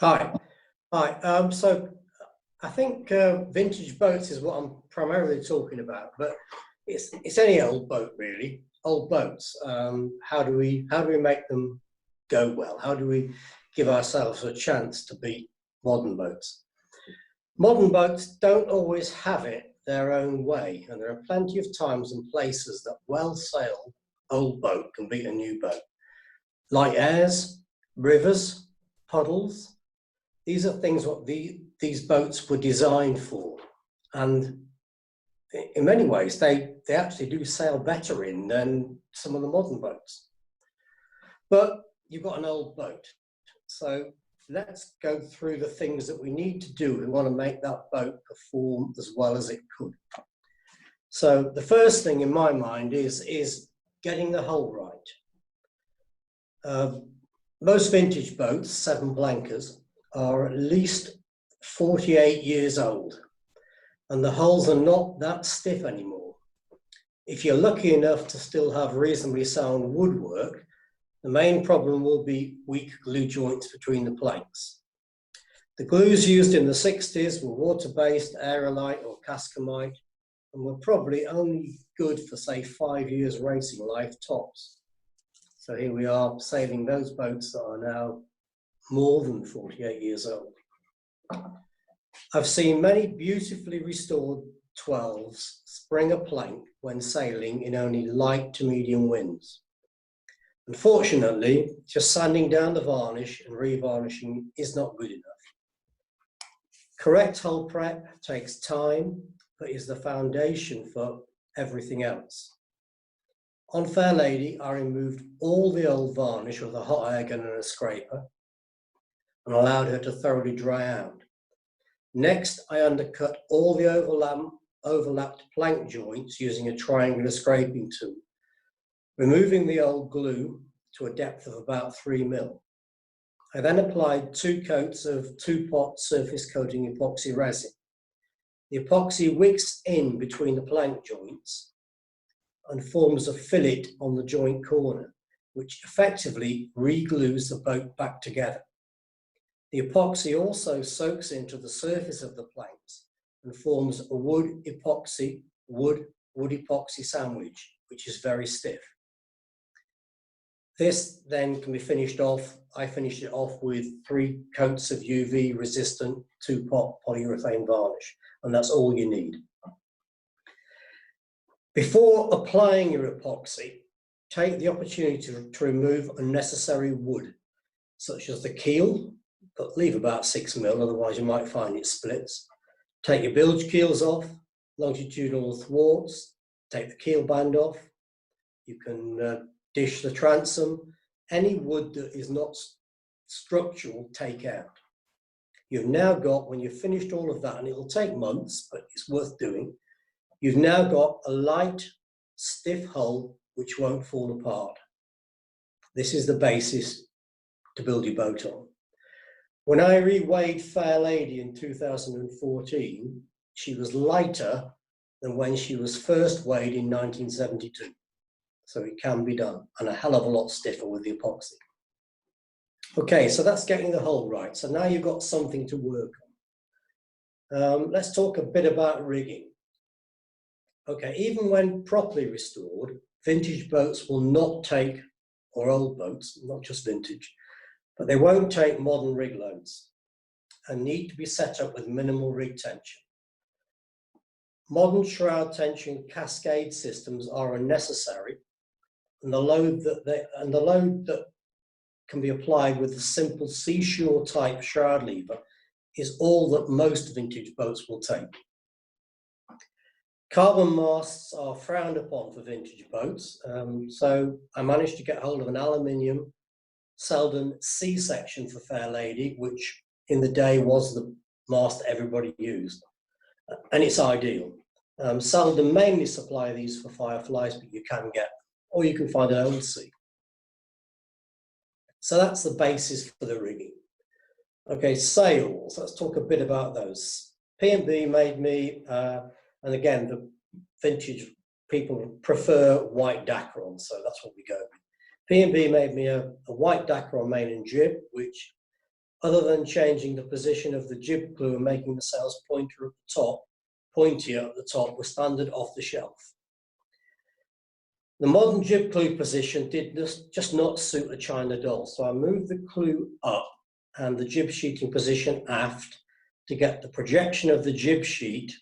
Hi. Hi. So I think vintage boats is what I'm primarily talking about, but it's any old boat really. Old boats. How do we make them go well? How do we give ourselves a chance to beat modern boats? Modern boats don't always have it their own way, and there are plenty of times and places that well-sailed old boat can beat a new boat. Light airs, rivers, puddles. These are things what these boats were designed for, and in many ways they actually do sail better in than some of the modern boats. But you've got an old boat, so let's go through the things that we need to do. We want to make that boat perform as well as it could. So the first thing in my mind is getting the hull right. Most vintage boats, seven blankers, are at least 48 years old, and the hulls are not that stiff anymore. If you're lucky enough to still have reasonably sound woodwork, the main problem will be weak glue joints between the planks. The glues used in the 60s were water-based, aerolite or cascamite, and were probably only good for, say, 5 years racing life tops. So here we are sailing those boats that are now more than 48 years old. I've seen many beautifully restored 12s spring a plank when sailing in only light to medium winds. Unfortunately, just sanding down the varnish and revarnishing is not good enough. Correct hull prep takes time, but is the foundation for everything else. On Fair Lady, I removed all the old varnish with a hot air gun and a scraper and allowed her to thoroughly dry out. Next, I undercut all the overlapped plank joints using a triangular scraping tool, removing the old glue to a depth of about 3 mil. I then applied 2 coats of 2-pot surface coating epoxy resin. The epoxy wicks in between the plank joints and forms a fillet on the joint corner, which effectively re-glues the boat back together. The epoxy also soaks into the surface of the planks and forms a wood epoxy sandwich, which is very stiff. This then can be finished off. I finished it off with 3 coats of UV resistant 2-pot polyurethane varnish, and that's all you need. Before applying your epoxy, take the opportunity to remove unnecessary wood, such as the keel, but leave about 6 mil, otherwise you might find it splits. Take your bilge keels off, longitudinal thwarts, take the keel band off. You can dish the transom. Any wood that is not structural, take out. You've now got, when you've finished all of that, and it will take months, but it's worth doing, you've now got a light, stiff hull which won't fall apart. This is the basis to build your boat on. When I reweighed Fair Lady in 2014, she was lighter than when she was first weighed in 1972. So it can be done, and a hell of a lot stiffer with the epoxy. Okay, so that's getting the hull right. So now you've got something to work on. Let's talk a bit about rigging. Okay, even when properly restored, vintage boats will not take, or old boats, not just vintage, but they won't take modern rig loads and need to be set up with minimal rig tension. Modern shroud tension cascade systems are unnecessary, and the load that can be applied with a simple seashore type shroud lever is all that most vintage boats will take. Carbon masts are frowned upon for vintage boats, so I managed to get hold of an aluminium Selden C-section for Fair Lady, which in the day was the mast everybody used, and it's ideal. Selden mainly supply these for Fireflies, but you can get, or you can find an old C. So that's the basis for the rigging. Okay, sails, let's talk a bit about those. P&B made me, and again, the vintage people prefer white Dacron, so that's what we go with. P&B made me a white Dacron main and jib, which other than changing the position of the jib clue and making the sails pointier at the top, were standard off the shelf. The modern jib clue position did just not suit a China doll, so I moved the clue up and the jib sheeting position aft to get the projection of the jib sheet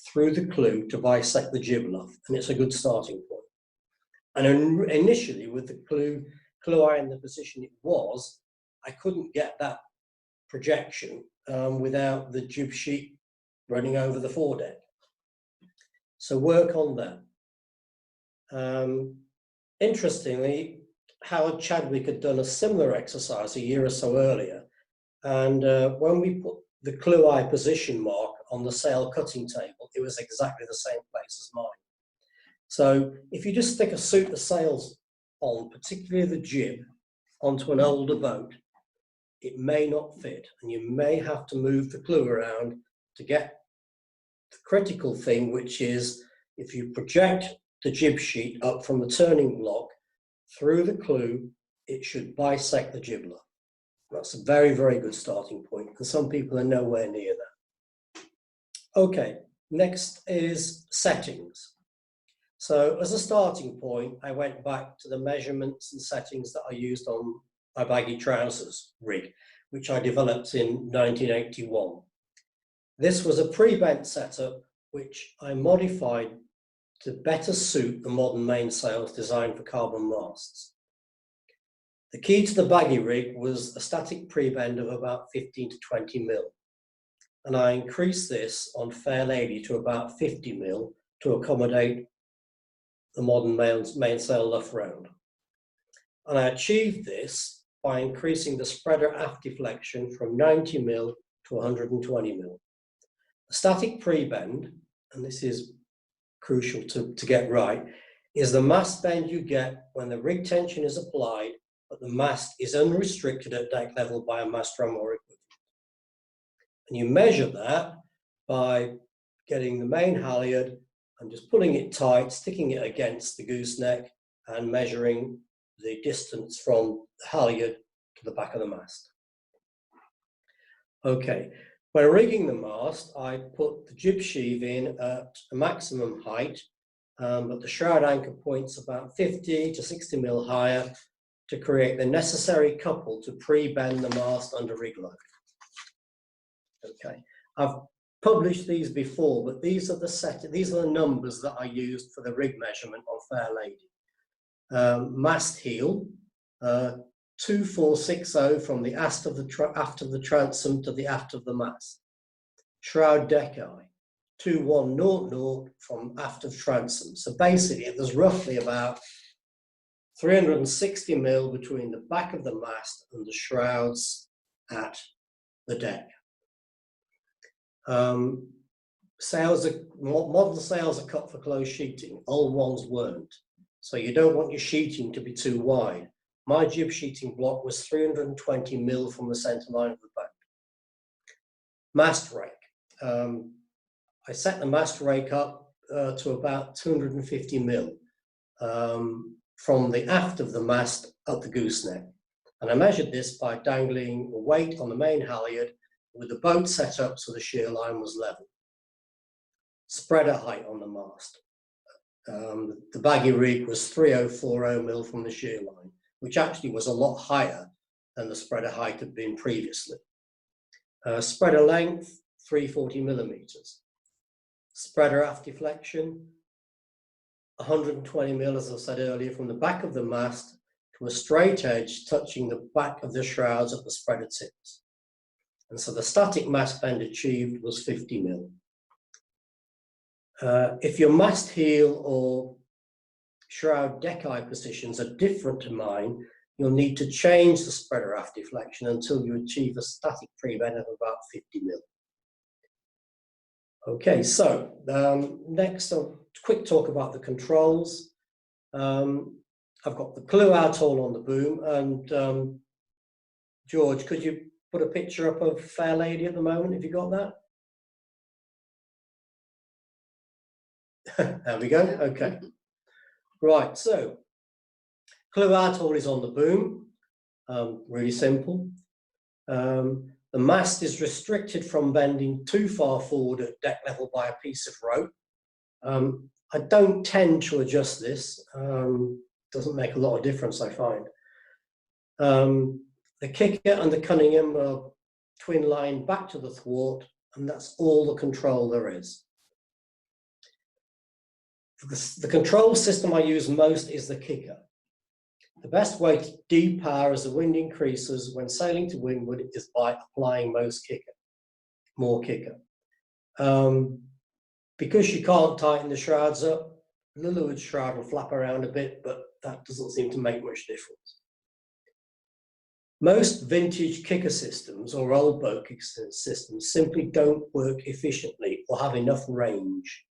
through the clue to bisect the jib luff, and it's a good starting point. And initially, with the clue eye in the position it was, I couldn't get that projection without the jib sheet running over the foredeck. So work on that. Interestingly, Howard Chadwick had done a similar exercise a year or so earlier, and when we put the clue eye position mark on the sail cutting table, it was exactly the same place as mine. So if you just suit the sails on, particularly the jib, onto an older boat, it may not fit, and you may have to move the clue around to get the critical thing, which is if you project the jib sheet up from the turning block through the clue, it should bisect the jib luff. That's a very, very good starting point, and some people are nowhere near that. Okay, next is settings. So as a starting point, I went back to the measurements and settings that I used on my baggy trousers rig, which I developed in 1981. This was a pre-bent setup, which I modified to better suit the modern mainsails designed for carbon masts. The key to the baggy rig was a static pre-bend of about 15 to 20 mil. And I increased this on Fair Lady to about 50 mil to accommodate the modern mainsail luff round. And I achieved this by increasing the spreader aft deflection from 90 mil to 120 mil. The static pre-bend, and this is crucial to get right, is the mast bend you get when the rig tension is applied, but the mast is unrestricted at deck level by a mast ram or equivalent. And you measure that by getting the main halyard and just pulling it tight, sticking it against the gooseneck and measuring the distance from the halyard to the back of the mast. Okay, when rigging the mast, I put the jib sheave in at a maximum height, but the shroud anchor points about 50 to 60 mil higher to create the necessary couple to pre-bend the mast under rig load. Okay, I've published these before, but these are the numbers that I used for the rig measurement on Fair Lady. Mast heel, 2460 from the aft of the transom to the aft of the mast. Shroud deck eye, 2100 from aft of transom. So basically, there's roughly about 360 mil between the back of the mast and the shrouds at the deck. Modern sails are cut for close sheeting. Old ones weren't. So you don't want your sheeting to be too wide. My jib sheeting block was 320 mil from the center line of the boat. Mast rake. I set the mast rake up to about 250 mil from the aft of the mast up the gooseneck. And I measured this by dangling a weight on the main halyard with the boat set up so the shear line was level. Spreader height on the mast. The baggy rig was 3040 mil from the shear line, which actually was a lot higher than the spreader height had been previously. Spreader length, 340 millimeters. Spreader aft deflection, 120 mil, as I said earlier, from the back of the mast to a straight edge touching the back of the shrouds at the spreader tips. And so the static mast bend achieved was 50 mil. If your mast heel or shroud deck eye positions are different to mine, you'll need to change the spreader aft deflection until you achieve a static pre-bend of about 50 mil. Okay, so next a quick talk about the controls. I've got the clue out all on the boom, and George, could you put a picture up of Fair Lady at the moment? Have you got that? There we go. Okay. Right. So, clue out all is on the boom. Really simple. The mast is restricted from bending too far forward at deck level by a piece of rope. I don't tend to adjust this. Doesn't make a lot of difference, I find. The kicker and the cunningham are twin line back to the thwart, and that's all the control there is. The control system I use most is the kicker. The best way to depower as the wind increases when sailing to windward is by applying more kicker. Because you can't tighten the shrouds up, the leeward shroud will flap around a bit, but that doesn't seem to make much difference. Most vintage kicker systems or old boat kicker systems simply don't work efficiently or have enough range.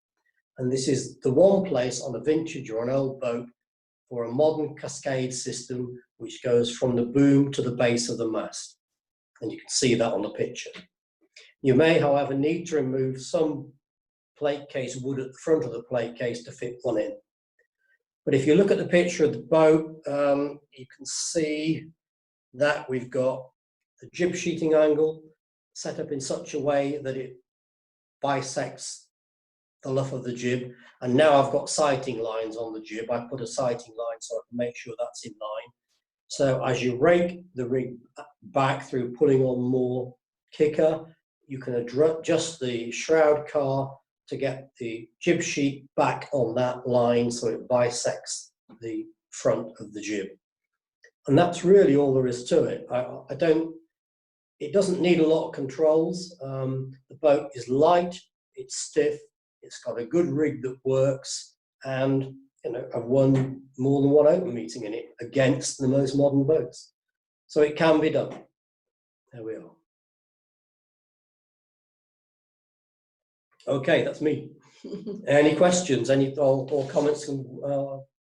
And this is the one place on a vintage or an old boat for a modern cascade system which goes from the boom to the base of the mast. And you can see that on the picture. You may, however, need to remove some plate case wood at the front of the plate case to fit one in. But if you look at the picture of the boat, you can see that we've got the jib sheeting angle set up in such a way that it bisects the luff of the jib, and now I've got sighting lines on the jib. I put a sighting line so I can make sure that's in line. So as you rake the rig back through pulling on more kicker, you can adjust the shroud car to get the jib sheet back on that line so it bisects the front of the jib. And that's really all there is to it. It doesn't need a lot of controls. The boat is light, it's stiff, it's got a good rig that works, and I've won more than one open meeting in it against the most modern boats. So it can be done. There we are. Okay, that's me. Any questions, or comments? Can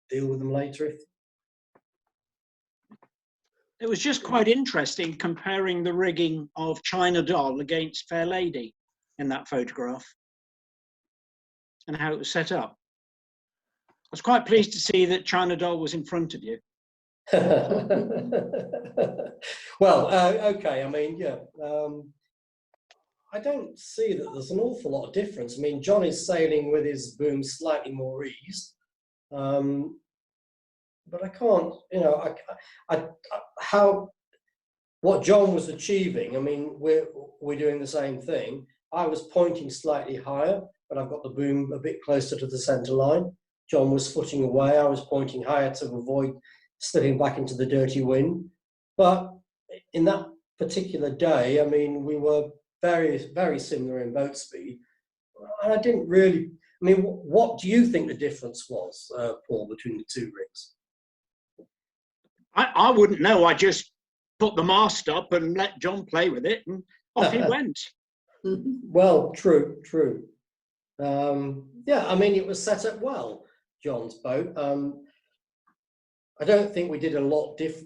deal with them later. It was just quite interesting comparing the rigging of China Doll against Fair Lady in that photograph and how it was set up. I was quite pleased to see that China Doll was in front of you. Well, okay, I mean, yeah. I don't see that there's an awful lot of difference. I mean, John is sailing with his boom slightly more eased. But I can't, what John was achieving, I mean, we're doing the same thing. I was pointing slightly higher, but I've got the boom a bit closer to the center line. John was footing away. I was pointing higher to avoid slipping back into the dirty wind. But in that particular day, I mean, we were very, very similar in boat speed. And I didn't really, I mean, what do you think the difference was, Paul, between the two rigs? I wouldn't know. I just put the mast up and let John play with it, and off he went. Well, true. Yeah, I mean, it was set up well, John's boat. I don't think we did a lot that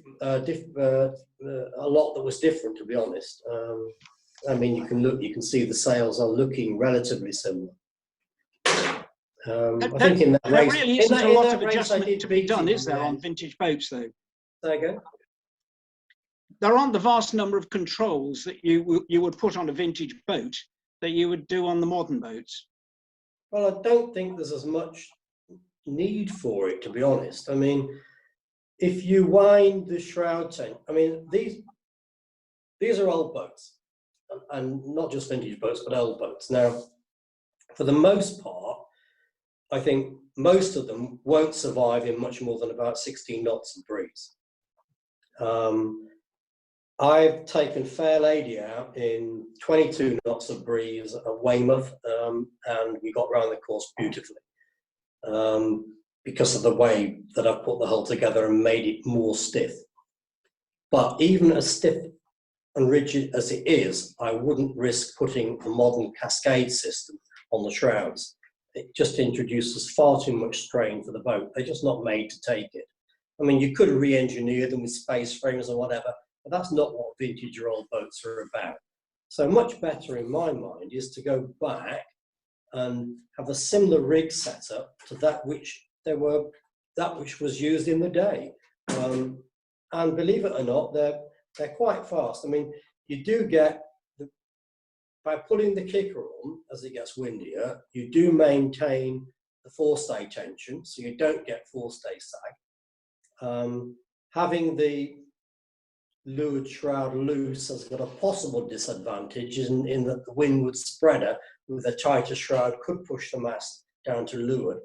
was different, to be honest. I mean, you can see the sails are looking relatively similar. I think in that race, there really isn't a lot of adjustment to be done, is there, on vintage boats, though? There you go. There aren't the vast number of controls that you would put on a vintage boat that you would do on the modern boats. Well, I don't think there's as much need for it, to be honest. I mean, if you wind the shroud tank, I mean, these are old boats, and not just vintage boats, but old boats. Now, for the most part, I think most of them won't survive in much more than about 16 knots of breeze. I've taken Fair Lady out in 22 knots of breeze at Weymouth, and we got round the course beautifully because of the way that I've put the hull together and made it more stiff. But even as stiff and rigid as it is, I wouldn't risk putting a modern cascade system on the shrouds. It just introduces far too much strain for the boat. They're just not made to take it. I mean, you could re-engineer them with space frames or whatever, but that's not what vintage or old boats are about. So much better in my mind is to go back and have a similar rig setup to that which was used in the day. And believe it or not, they're quite fast. I mean, you do get, by pulling the kicker on as it gets windier, you do maintain the forestay tension, so you don't get forestay sag. Having the leeward shroud loose has got a possible disadvantage in that the windward spreader with a tighter shroud could push the mast down to leeward,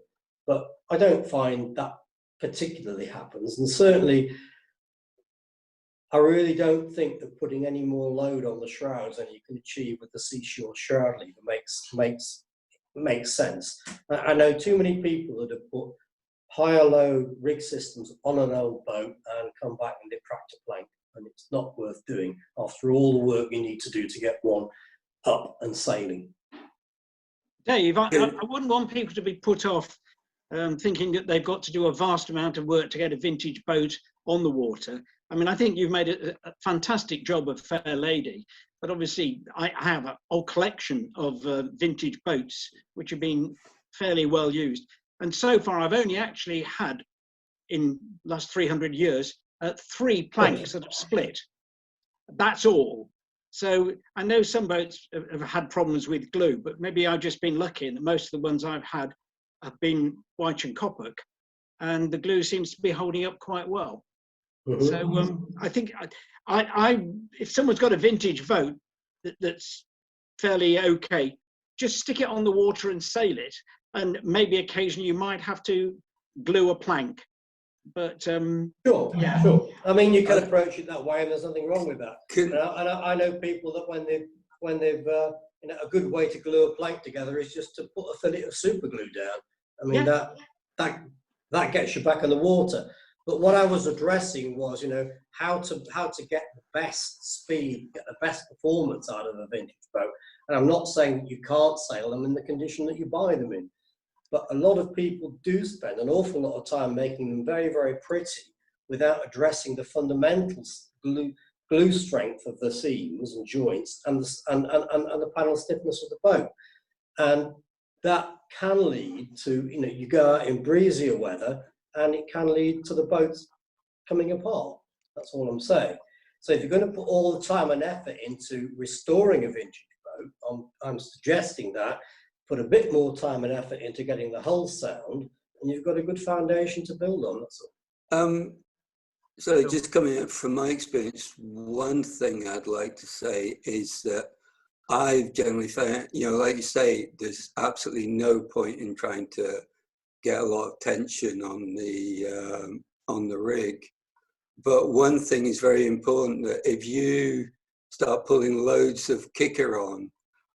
but I don't find that particularly happens, and certainly I really don't think that putting any more load on the shrouds than you can achieve with the seashore shroud lever makes sense. I know too many people that have put higher load rig systems on an old boat and come back and they've cracked a plank, and it's not worth doing after all the work you need to do to get one up and sailing. Dave, I wouldn't want people to be put off thinking that they've got to do a vast amount of work to get a vintage boat on the water. I mean, I think you've made a fantastic job of Fair Lady, but obviously I have a whole collection of vintage boats which have been fairly well used. And so far, I've only actually had, in the last 300 years, 3 planks that have split. That's all. So I know some boats have had problems with glue, but maybe I've just been lucky, and most of the ones I've had have been Wyche and Coppock, and the glue seems to be holding up quite well. So I think if someone's got a vintage boat that's fairly okay, just stick it on the water and sail it, and maybe occasionally you might have to glue a plank. But sure. Yeah. I mean, you can approach it that way, and there's nothing wrong with that. And I know people that when they've a good way to glue a plank together is just to put a fillet of super glue down. I mean, that gets you back in the water. But what I was addressing was, how to get the best speed, get the best performance out of a vintage boat. And I'm not saying that you can't sail them in the condition that you buy them in, but a lot of people do spend an awful lot of time making them very, very pretty without addressing the fundamental glue strength of the seams and joints and the panel stiffness of the boat. And that can lead to, you go out in breezier weather, and it can lead to the boats coming apart. That's all I'm saying. So if you're going to put all the time and effort into restoring a vintage boat, I'm suggesting that put a bit more time and effort into getting the hull sound, and you've got a good foundation to build on. That's all. So just coming up from my experience, one thing I'd like to say is that I've generally found, like you say, there's absolutely no point in trying to get a lot of tension on the rig. But one thing is very important, that if you start pulling loads of kicker on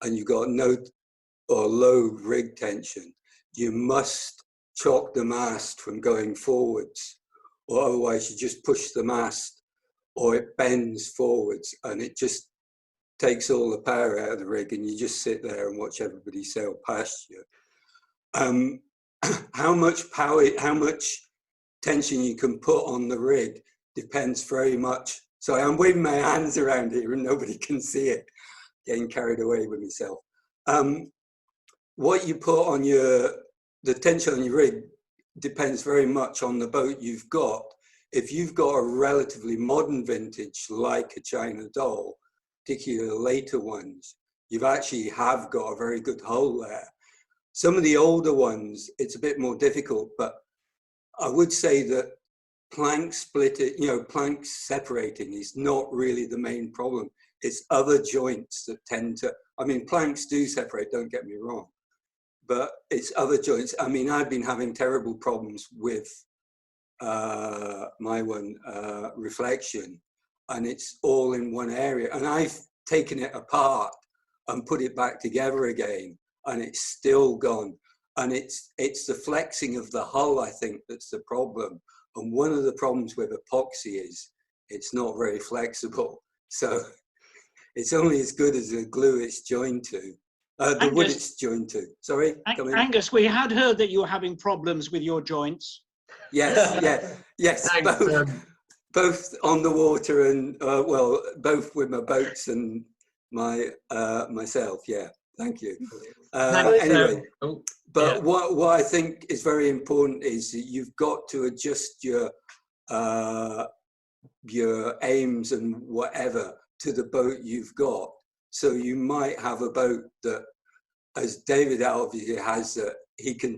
and you've got no or low rig tension, you must chock the mast from going forwards, or otherwise you just push the mast or it bends forwards and it just takes all the power out of the rig, and you just sit there and watch everybody sail past you. How much power, how much tension you can put on the rig depends very much. So I'm waving my hands around here and nobody can see it, getting carried away with myself. What you put on the tension on your rig depends very much on the boat you've got. If you've got a relatively modern vintage like a China Doll, particularly the later ones, you've actually have got a very good hull there. Some of the older ones, it's a bit more difficult, but I would say that plank splitting, planks separating is not really the main problem. It's other joints that tend to, planks do separate, don't get me wrong, but it's other joints. I mean, I've been having terrible problems with my one, reflection, and it's all in one area. And I've taken it apart and put it back together again, and it's still gone. And it's the flexing of the hull, I think, that's the problem. And one of the problems with epoxy is it's not very flexible. So it's only as good as the glue it's joined to. The wood it's joined to. Sorry? Angus, we had heard that you were having problems with your joints. Yes, yes. Both on the water and, both with my boats and my myself, yeah. Thank you. Anyway, but what I think is very important is that you've got to adjust your aims and whatever to the boat you've got. So you might have a boat that, as David obviously has, that he can,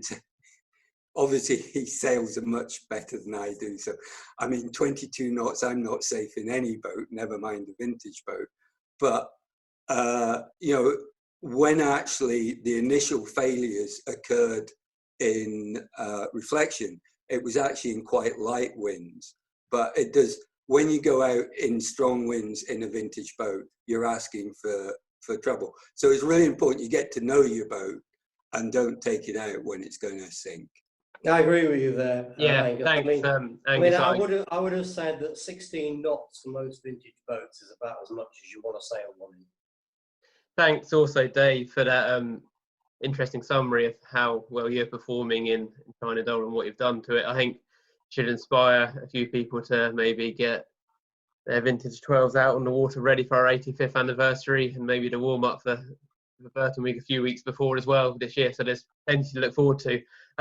obviously he sails much better than I do. So, I mean, 22 knots, I'm not safe in any boat, never mind a vintage boat. But, you know, when actually the initial failures occurred in reflection, it was actually in quite light winds. But it does, when you go out in strong winds in a vintage boat, you're asking for trouble. So it's really important you get to know your boat and don't take it out when it's going to sink. I agree with you there. Yeah, Angus. thanks, Angus. Angus. I would have said that 16 knots for most vintage boats is about as much as you want to sail one in. Thanks also, Dave, for that interesting summary of how well you're performing in China Doll and what you've done to it. I think should inspire a few people to maybe get their vintage 12s out on the water ready for our 85th anniversary, and maybe to warm up for the Burton Week a few weeks before as well this year. So there's plenty to look forward to.